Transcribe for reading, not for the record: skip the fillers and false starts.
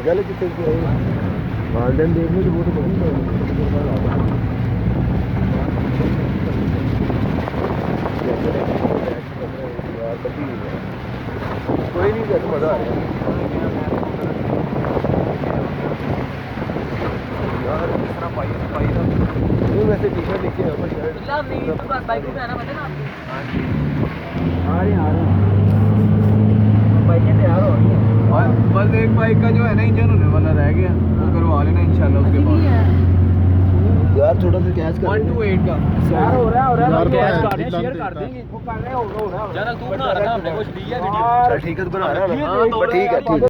गल जिथे वालदेन देखने तो वो तो कोई नहीं मजा आ रहा यार इस तरह पाई नहीं वैसे टी शर्ट लिखी है नहीं तो बस बाइक पे आना पड़ेगा आ रहे बाइकें तैयार हो रही हैं बस एक बाइक का जो है ना इंजन होने वाला रह गया वो करवा लेना इंशाल्लाह उसके बाद यार थोड़ा सा कैश कर 128 का यार हो रहा है कैश कर दें शेयर कर देंगे वो कर रहे हो रहा है यार तू बना रहा था हमने कुछ दिया वीडियो चल ठीक है तू बना रहा है हां ठीक है